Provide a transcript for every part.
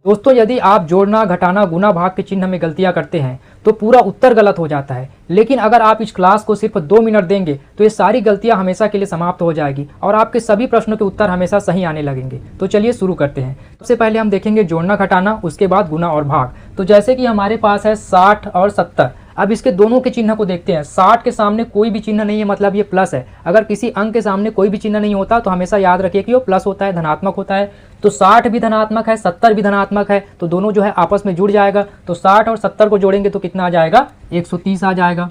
दोस्तों, यदि आप जोड़ना, घटाना, गुना, भाग के चिन्ह में गलतियां करते हैं तो पूरा उत्तर गलत हो जाता है। लेकिन अगर आप इस क्लास को सिर्फ 2 मिनट देंगे तो ये सारी गलतियां हमेशा के लिए समाप्त हो जाएगी और आपके सभी प्रश्नों के उत्तर हमेशा सही आने लगेंगे। तो चलिए शुरू करते हैं। सबसे पहले हम देखेंगे जोड़ना, घटाना, उसके बाद गुना और भाग। तो जैसे कि हमारे पास है 60 और 70। अब इसके दोनों के चिन्ह को देखते हैं। 60 के सामने कोई भी चिन्ह नहीं है, मतलब ये प्लस है। अगर किसी अंक के सामने कोई भी चिन्ह नहीं होता तो हमेशा याद रखिए कि वो प्लस होता है, धनात्मक होता है। तो 60 भी धनात्मक है, 70 भी धनात्मक है, तो दोनों जो है आपस में जुड़ जाएगा। तो 60 और 70 को जोड़ेंगे तो कितना आ जाएगा? 130 आ जाएगा।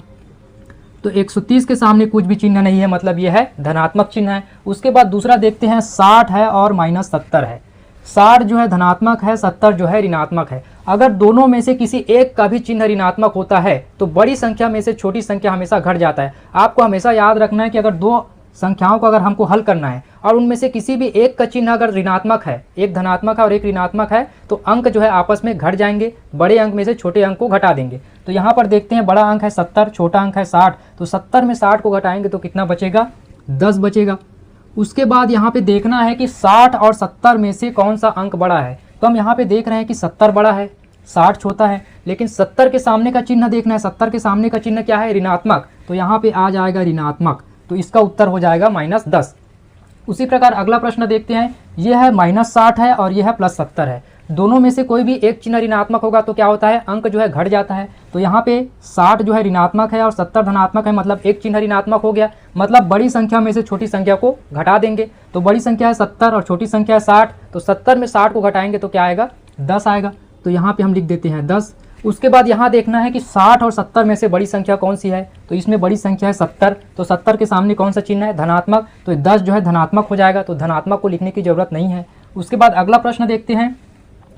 तो 130 के सामने कुछ भी चिन्ह नहीं है, मतलब ये है धनात्मक चिन्ह है। उसके बाद दूसरा देखते हैं, 60 है और -70 है। 60 जो है धनात्मक है, 70 जो है ऋणात्मक है। अगर दोनों में से किसी एक का भी चिन्ह ऋणात्मक होता है तो बड़ी संख्या में से छोटी संख्या हमेशा घट जाता है। आपको हमेशा याद रखना है कि अगर दो संख्याओं को अगर हमको हल करना है और उनमें से किसी भी एक का चिन्ह अगर ऋणात्मक है, एक धनात्मक है और एक ऋणात्मक है, तो अंक जो है आपस में घट जाएंगे। बड़े अंक में से छोटे अंक को घटा देंगे। तो यहाँ पर देखते हैं, बड़ा अंक है 70, छोटा अंक है 60। तो 70 में 60 को घटाएंगे तो कितना बचेगा? 10 बचेगा। उसके बाद यहाँ पे देखना है कि 60 और 70 में से कौन सा अंक बड़ा है। तो हम यहाँ पे देख रहे हैं कि 70 बड़ा है, 60 छोटा है। लेकिन 70 के सामने का चिन्ह देखना है। 70 के सामने का चिन्ह क्या है? ऋणात्मक। तो यहाँ पे आ जाएगा ऋणात्मक। तो इसका उत्तर हो जाएगा -10। उसी प्रकार अगला प्रश्न देखते हैं। यह है -60 है और यह है +70 है। दोनों में से कोई भी एक चिन्ह ऋणात्मक होगा तो क्या होता है? अंक जो है घट जाता है। तो यहाँ पे 60 जो है ऋणात्मक है और 70 धनात्मक है, मतलब एक चिन्ह ऋणात्मक हो गया। मतलब बड़ी संख्या में से छोटी संख्या को घटा देंगे। तो बड़ी संख्या है 70 और छोटी संख्या है 60। तो 70 में 60 को घटाएंगे तो क्या आएगा? 10 आएगा। तो यहाँ पे हम लिख देते हैं 10। उसके बाद यहाँ देखना है कि 60 और 70 में से बड़ी संख्या कौन सी है। तो इसमें बड़ी संख्या है 70। तो 70 के सामने कौन सा चिन्ह है? धनात्मक। तो 10 जो है धनात्मक हो जाएगा। तो धनात्मक को लिखने की जरूरत नहीं है। उसके बाद अगला प्रश्न देखते हैं।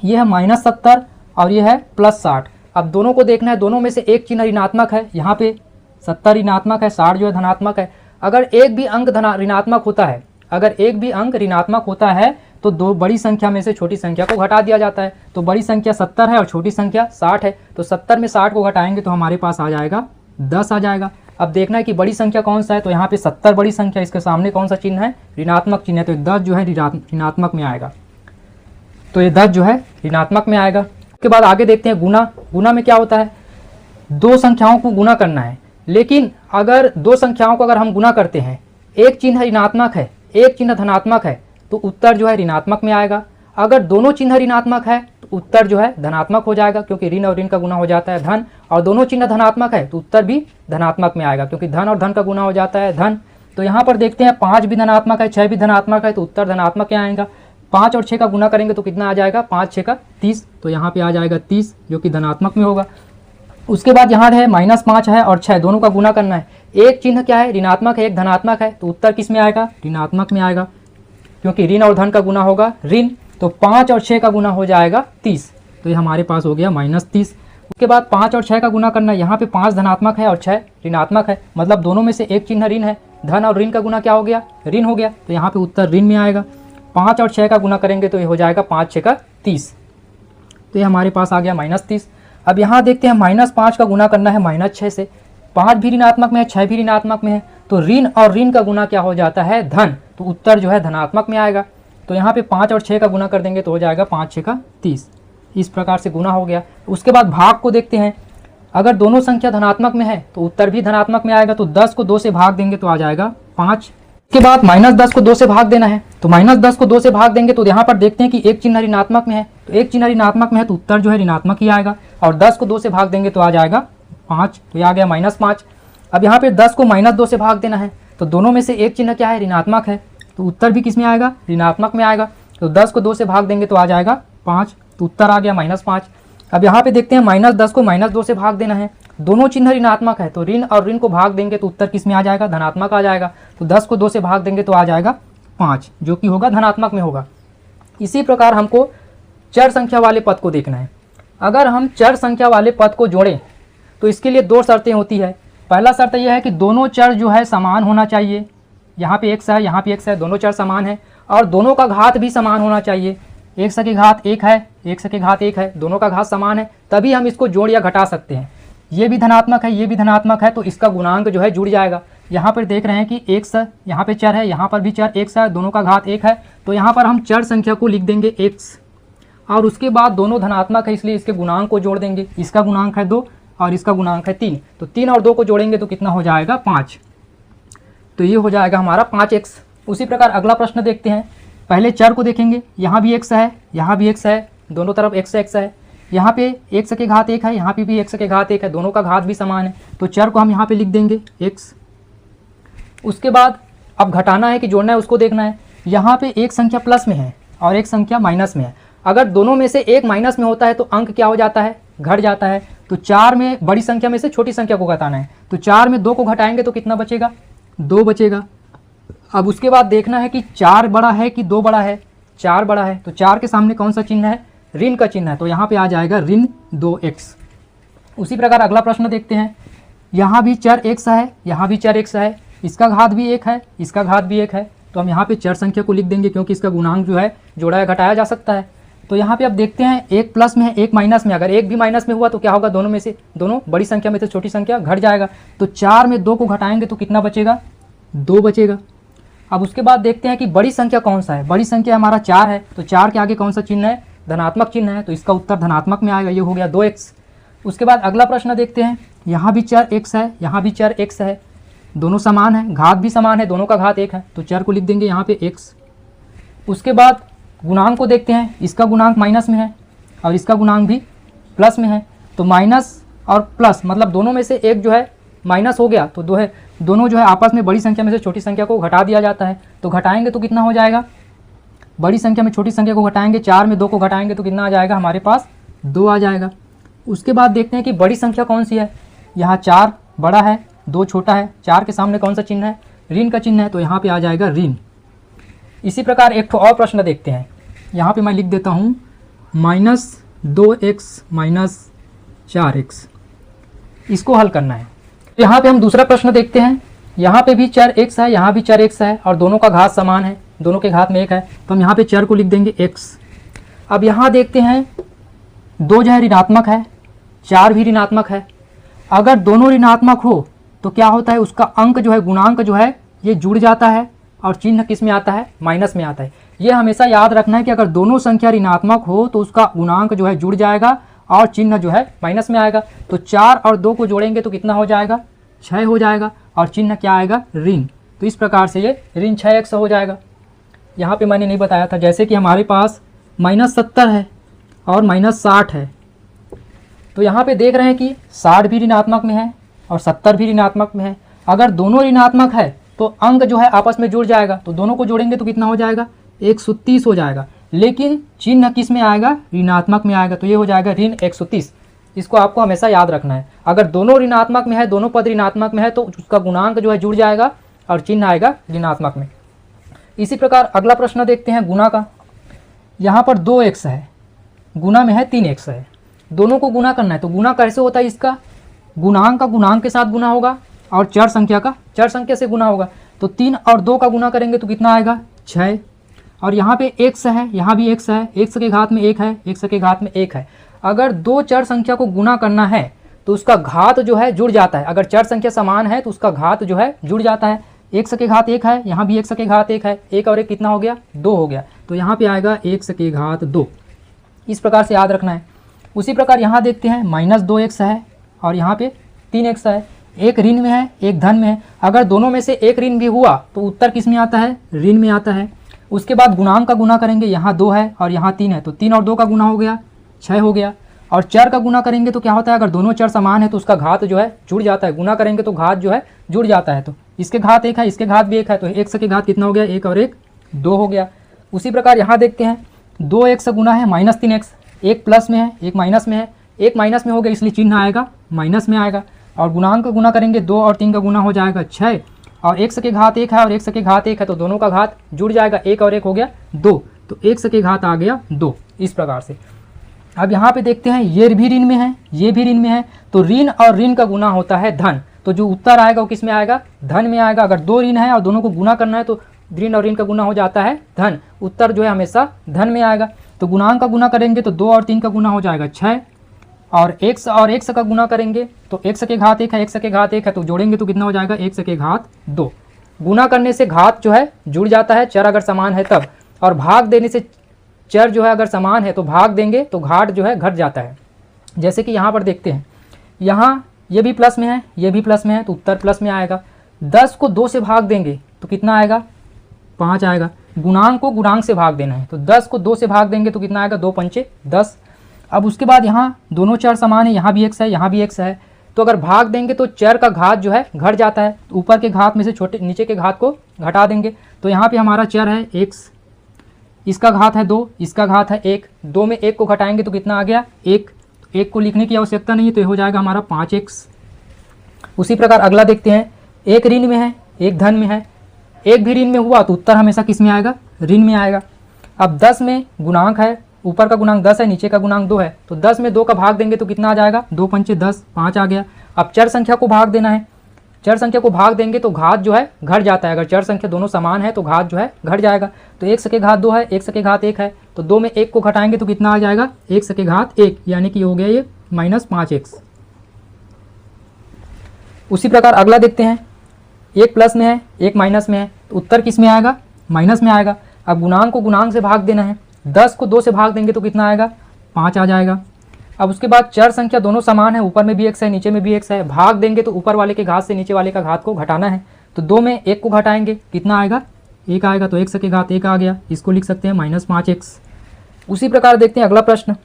यह है -70 और यह है +60। अब दोनों को देखना है, दोनों में से एक चिन्ह ऋणात्मक है। यहाँ पे 70 ऋणात्मक है, 60 जो है धनात्मक है। अगर एक भी अंक ऋणात्मक होता है, अगर एक भी अंक ऋणात्मक होता है तो दो बड़ी संख्या में से छोटी संख्या को घटा दिया जाता है। तो बड़ी संख्या 70 है और छोटी संख्या 60 है। तो 70 में 60 को घटाएंगे तो हमारे पास आ जाएगा 10 आ जाएगा। अब देखना है कि बड़ी संख्या कौन सा है। तो यहाँ पे 70 बड़ी संख्या, इसके सामने कौन सा चिन्ह है? ऋणात्मक चिन्ह है। तो 10 जो है ऋणात्मक में आएगा। तो ये 10 जो है ऋणात्मक में आएगा। उसके बाद आगे देखते हैं गुना। गुना में क्या होता है? दो संख्याओं को गुना करना है। लेकिन अगर दो संख्याओं को अगर हम गुना करते हैं, एक चिन्ह ऋणात्मक है, एक चिन्ह धनात्मक है, तो उत्तर जो है ऋणात्मक में आएगा। अगर दोनों चिन्ह ऋणात्मक है तो उत्तर जो है धनात्मक हो जाएगा, क्योंकि ऋण और ऋण का गुना हो जाता है धन। और दोनों चिन्ह धनात्मक है तो उत्तर भी धनात्मक में आएगा, क्योंकि धन और धन का गुना हो जाता है धन। तो यहाँ पर देखते हैं 5 भी धनात्मक है, 6 भी धनात्मक है, तो उत्तर धनात्मक में आएगा। 5 और 6 का गुना करेंगे तो कितना आ जाएगा? 5 6 का 30। तो यहाँ पे आ जाएगा 30, जो कि धनात्मक में होगा। उसके बाद यहाँ है -5 है और 6, दोनों का गुना करना है। एक चिन्ह क्या है? ऋणात्मक है, एक धनात्मक है, तो उत्तर किस में आएगा? ऋणात्मक में आएगा, क्योंकि ऋण और धन का गुना होगा ऋण। तो 5 और 6 का गुना हो जाएगा 30। तो ये हमारे पास हो गया -30। उसके बाद 5 और 6 का गुना करना है। यहाँ पे 5 धनात्मक है और 6 ऋणात्मक है, मतलब दोनों में से एक चिन्ह ऋण है। धन और ऋण का गुना क्या हो गया? ऋण हो गया। तो यहाँ पे उत्तर ऋण में आएगा। 5 और 6 का गुना करेंगे तो ये हो जाएगा 5 6 का 30। तो ये हमारे पास आ गया -30। अब यहाँ देखते हैं -5 का गुना करना है -6 से। 5 भी ऋणात्मक में है, 6 भी ऋणात्मक में है, तो ऋण और ऋण का गुना क्या हो जाता है? धन। तो उत्तर जो है धनात्मक में आएगा। तो यहाँ पे 5 और 6 का गुना कर देंगे तो हो जाएगा 5 6 का 30। इस प्रकार से गुना हो गया। उसके बाद भाग को देखते हैं। अगर दोनों संख्या धनात्मक में है तो उत्तर भी धनात्मक में आएगा। तो 10 को 2 से भाग देंगे तो आ जाएगा 5। के बाद -10 को 2 से भाग देना है। तो -10 को 2 से भाग देंगे तो यहाँ पर देखते हैं कि एक चिन्ह ऋणात्मक में है। तो एक चिन्ह ऋणात्मक में है तो उत्तर जो है ऋणात्मक ही आएगा। और 10 को 2 से भाग देंगे तो आ जाएगा 5। तो ये आ गया -5। अब यहाँ पे 10 को -2 से भाग देना है। तो दोनों में से एक चिन्ह क्या है? ऋणात्मक है, तो उत्तर भी किस में आएगा? ऋणात्मक में आएगा। तो 10 को 2 से भाग देंगे तो आ जाएगा 5। तो उत्तर आ गया -5। अब यहाँ पे देखते हैं -10 को -2 से भाग देना है। दोनों चिन्ह ऋणात्मक है, तो ऋण और ऋण को भाग देंगे तो उत्तर किस में आ जाएगा? धनात्मक आ जाएगा। तो 10 को 2 से भाग देंगे तो आ जाएगा 5, जो कि होगा धनात्मक में होगा। इसी प्रकार हमको चर संख्या वाले पद को देखना है। अगर हम चर संख्या वाले पद को जोड़ें तो इसके लिए 2 शर्तें होती है। पहला शर्त यह है कि दोनों चर जो है समान होना चाहिए। यहाँ पे x है, यहाँ पे x है, दोनों चर समान है। और दोनों का घात भी समान होना चाहिए। x की घात 1 है, x की घात 1 है, दोनों का घात समान है, तभी हम इसको जोड़ या घटा सकते हैं। ये भी धनात्मक है, ये भी धनात्मक है, तो इसका गुणांक जो है जुड़ जाएगा। यहाँ पर देख रहे हैं कि x यहाँ पे चर है, यहाँ पर भी चर x है, दोनों का घात 1 है, तो यहाँ पर हम चर संख्या को लिख देंगे x और उसके बाद दोनों धनात्मक है इसलिए इसके गुणांक को जोड़ देंगे। इसका गुणांक है 2 और इसका गुणांक है 3, तो 3 और 2 को जोड़ेंगे तो कितना हो जाएगा 5। तो ये हो जाएगा हमारा 5x। उसी प्रकार अगला प्रश्न देखते हैं। पहले चर को देखेंगे, यहाँ भी x है, यहाँ भी x है, दोनों तरफ x है। यहाँ पे x के घात 1 है, यहाँ पे भी x के घात 1 है, दोनों का घात भी समान है। तो चर को हम यहाँ पे लिख देंगे x। उसके बाद अब घटाना है कि जोड़ना है उसको देखना है। यहाँ पे एक संख्या प्लस में है और एक संख्या माइनस में है। अगर दोनों में से एक माइनस में होता है तो अंक क्या हो जाता है, घट जाता है। तो 4 में बड़ी संख्या में से छोटी संख्या को घटाना है, तो 4 में 2 को घटाएंगे तो कितना बचेगा, 2 बचेगा। अब उसके बाद देखना है कि 4 बड़ा है कि 2 बड़ा है। 4 बड़ा है, तो 4 के सामने कौन सा चिन्ह है, ऋण का चिन्ह है, तो यहाँ पे आ जाएगा ऋण 2x। उसी प्रकार अगला प्रश्न देखते हैं। यहाँ भी चर x है, यहाँ भी चर x है, इसका घात भी 1 है, इसका घात भी 1 है। तो हम यहाँ पे चर संख्या को लिख देंगे क्योंकि इसका गुणांक जो है जोड़ा या घटाया जा सकता है। तो यहाँ पे अब देखते हैं, एक प्लस में है, एक माइनस में। अगर एक भी माइनस में हुआ तो क्या होगा, दोनों बड़ी संख्या में से छोटी संख्या घट जाएगा। तो 4 में 2 को घटाएंगे तो कितना बचेगा, 2 बचेगा। अब उसके बाद देखते हैं कि बड़ी संख्या कौन सा है। बड़ी संख्या हमारा 4 है, तो 4 के आगे कौन सा चिन्ह है, धनात्मक चिन्ह है, तो इसका उत्तर धनात्मक में आएगा। ये हो गया 2x। उसके बाद अगला प्रश्न देखते हैं। यहाँ भी चर x है, यहाँ भी चर x है, दोनों समान है, घात भी समान है, दोनों का घात 1 है, तो चर को लिख देंगे यहाँ पे x। उसके बाद गुणांक को देखते हैं। इसका गुणांक माइनस में है और इसका गुणांक भी प्लस में है। तो माइनस और प्लस मतलब दोनों में से एक जो है माइनस हो गया, तो दोनों जो है आपस में बड़ी संख्या में से छोटी संख्या को घटा दिया जाता है। तो घटाएंगे तो कितना हो जाएगा, बड़ी संख्या में छोटी संख्या को घटाएंगे, 4 में 2 को घटाएंगे तो कितना आ जाएगा, हमारे पास 2 आ जाएगा। उसके बाद देखते हैं कि बड़ी संख्या कौन सी है। यहाँ 4 बड़ा है, 2 छोटा है। 4 के सामने कौन सा चिन्ह है, ऋण का चिन्ह है, तो यहाँ पे आ जाएगा ऋण। इसी प्रकार एक और प्रश्न देखते हैं। यहाँ पे मैं लिख देता हूँ -2x - 4x। इसको हल करना है। यहाँ पे हम दूसरा प्रश्न देखते हैं। यहाँ पे भी चर x है, यहाँ भी चर x है और दोनों का घात समान है, दोनों के घात में 1 है, तो हम यहाँ पे चर को लिख देंगे x। अब यहाँ देखते हैं 2 जो है ऋणात्मक है, 4 भी ऋणात्मक है। अगर दोनों ऋणात्मक हो तो क्या होता है, उसका अंक जो है, गुणांक जो है, ये जुड़ जाता है और चिन्ह किस में आता है, माइनस में आता है। ये हमेशा याद रखना है कि अगर दोनों संख्या ऋणात्मक हो तो उसका गुणांक जो है जुड़ जाएगा और चिन्ह जो है माइनस में आएगा। तो 4 और 2 को जोड़ेंगे तो कितना हो जाएगा, 6 हो जाएगा और चिन्ह क्या आएगा, ऋण। तो इस प्रकार से ये ऋण 6x हो जाएगा। यहाँ पे मैंने नहीं बताया था, जैसे कि हमारे पास -70 है और -60 है, तो यहाँ पे देख रहे हैं कि 60 भी ऋणात्मक में है और 70 भी ऋणात्मक में है। अगर दोनों ऋणात्मक है तो अंक जो है आपस में जुड़ जाएगा, तो दोनों को जोड़ेंगे तो कितना हो जाएगा, 130 हो जाएगा। लेकिन चिन्ह किस में आएगा, ऋणात्मक में आएगा, तो ये हो जाएगा ऋण 130। इसको आपको हमेशा याद रखना है। अगर दोनों ऋणात्मक में है, दोनों पद ऋणात्मक में है, तो उसका गुणांक जो है जुड़ जाएगा और चिन्ह आएगा ऋणात्मक में। इसी प्रकार अगला प्रश्न देखते हैं गुणा का। यहाँ पर 2x है, गुणा में है 3x है, दोनों को गुणा करना है। तो गुणा कैसे होता है, इसका गुणांक का गुणांक के साथ गुणा होगा और चर संख्या का चर संख्या से गुणा होगा। तो 3 और 2 का गुणा करेंगे तो कितना आएगा, 6। और यहाँ पे x है, यहाँ भी x है, x के घात में 1 है, x के घात में 1 है। अगर 2 चर संख्या को गुणा करना है तो उसका घात जो है जुड़ जाता है। अगर चर संख्या समान है तो उसका घात जो है जुड़ जाता है। x के घात 1 है, यहाँ भी x के घात 1 है, 1 और 1 कितना हो गया, 2 हो गया। तो यहाँ पे आएगा x के घात 2। इस प्रकार से याद रखना है। उसी प्रकार यहाँ देखते हैं -2x है और यहाँ पे 3x है, एक ऋण में है, एक धन में है। अगर दोनों में से एक ऋण भी हुआ तो उत्तर किस में आता है, ऋण में आता है। उसके बाद गुणांक का गुणा करेंगे, यहाँ 2 है और यहाँ 3 है, तो 3 और 2 का गुणा हो गया, 6 हो गया। और चर का गुणा करेंगे तो क्या होता है, अगर दोनों चर समान है तो उसका घात जो है जुड़ जाता है। गुणा करेंगे तो घात जो है जुड़ जाता है। तो इसके घात 1 है, इसके घात भी 1 है, तो x के घात कितना हो गया, 1 और 1 2 हो गया। उसी प्रकार यहाँ देखते हैं 2x गुना है -3x, एक प्लस में है, एक माइनस में है। एक माइनस में हो गया इसलिए चिन्ह आएगा माइनस में आएगा। और गुणांक का गुना करेंगे, 2 और 3 का गुना हो जाएगा 6 और x के घात 1 है और x के घात 1 है, तो दोनों का घात जुड़ जाएगा, 1 और 1 हो गया 2, तो x के घात आ गया 2। इस प्रकार से अब यहाँ पे देखते हैं ये भी ऋण में है, ये भी ऋण में है, तो ऋण और ऋण का गुना होता है धन। तो जो उत्तर आएगा वो किस में आएगा, धन में आएगा। अगर 2 ऋण है और दोनों को गुना करना है तो ऋण और ऋण का गुना हो जाता है धन, उत्तर जो है हमेशा धन में आएगा। तो गुणांक का गुना करेंगे तो 2 और 3 का गुना हो जाएगा 6 और x का गुना करेंगे तो x के घात 1 है, x के घात 1 है, तो जोड़ेंगे तो कितना हो जाएगा, x के घात 2। गुना करने से घात जो है जुड़ जाता है, चर अगर समान है तब, और भाग देने से चर जो है अगर समान है तो भाग देंगे तो घात जो है घट जाता है। जैसे कि यहाँ पर देखते हैं, यहाँ ये भी प्लस में है, ये भी प्लस में है, तो उत्तर प्लस में आएगा। 10 को 2 से भाग देंगे तो कितना आएगा, 5 आएगा। गुणांक को गुणांक से भाग देना है, तो 10 को 2 से भाग देंगे तो कितना आएगा, 2 पंचे 10। अब उसके बाद यहाँ दोनों चर समान है, यहाँ भी x है, यहाँ भी x है, तो अगर भाग देंगे तो चर का घात जो है घट जाता है, तो ऊपर के घात में से छोटे नीचे के घात को घटा देंगे। तो यहाँ पे हमारा चर है x, इसका घात है 2, इसका घात है 1, 2 में 1 को घटाएंगे तो कितना आ गया, 1। 1 को लिखने की आवश्यकता नहीं है, तो ये हो जाएगा हमारा 5x। उसी प्रकार अगला देखते हैं, एक ऋण में है, एक धन में है। एक भी ऋण में हुआ तो उत्तर हमेशा किस में आएगा, ऋण में आएगा। अब 10 में गुणांक है, ऊपर का गुणांक 10 है, नीचे का गुणांक 2 है, तो 10 में 2 का भाग देंगे तो कितना आ जाएगा, 2 पंचे 10, 5 आ गया। अब चर संख्या को भाग देना है, चर संख्या को भाग देंगे तो घात जो है घट जाता है। अगर चर संख्या दोनों समान है तो घात जो है घट जाएगा। तो 1 के घात 2 है, 1 के घात 1 है, तो 2 में 1 को घटाएंगे तो कितना आ जाएगा, 1 के घात 1, यानी कि हो गया ये -5x। उसी प्रकार अगला देखते हैं, एक प्लस में है, एक माइनस में है, तो उत्तर किस में आएगा, माइनस में आएगा। अब गुणांक को गुणांक से भाग देना है, 10 को 2 से भाग देंगे तो कितना आएगा, 5 आ जाएगा। अब उसके बाद चर संख्या दोनों समान है, ऊपर में भी x है, नीचे में भी x है, भाग देंगे तो ऊपर वाले के घात से नीचे वाले का घात को घटाना है। तो 2 में 1 को घटाएंगे कितना आएगा, 1 आएगा, तो 1 के घात 1 आ गया, इसको लिख सकते हैं -5x। उसी प्रकार देखते हैं अगला प्रश्न,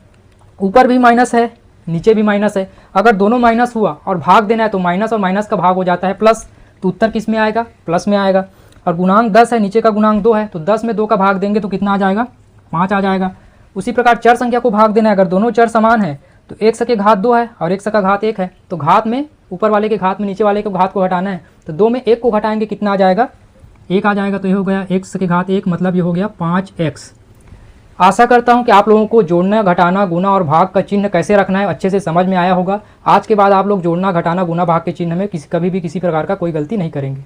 ऊपर भी माइनस है, नीचे भी माइनस है। अगर दोनों माइनस हुआ और भाग देना है तो माइनस और माइनस का भाग हो जाता है प्लस, तो उत्तर किस में आएगा, प्लस में आएगा। और गुणांक 10 है, नीचे का गुणांक 2 है, तो 10 में 2 का भाग देंगे तो कितना आ जाएगा, 5 आ जाएगा। उसी प्रकार चर संख्या को भाग देना है, अगर दोनों चर समान है तो 1 के घात 2 है और 1 का घात 1 है, तो घात में ऊपर वाले के घात में नीचे वाले के घात को घटाना है, तो 2 में 1 को घटाएंगे कितना आ जाएगा, 1 आ जाएगा। तो ये हो गया 1 के घात 1, मतलब ये हो गया 5x। आशा करता हूं कि आप लोगों को जोड़ना, घटाना, गुना और भाग का चिन्ह कैसे रखना है अच्छे से समझ में आया होगा। आज के बाद आप लोग जोड़ना, घटाना, गुना, भाग के चिन्ह में कभी भी किसी प्रकार का कोई गलती नहीं करेंगे।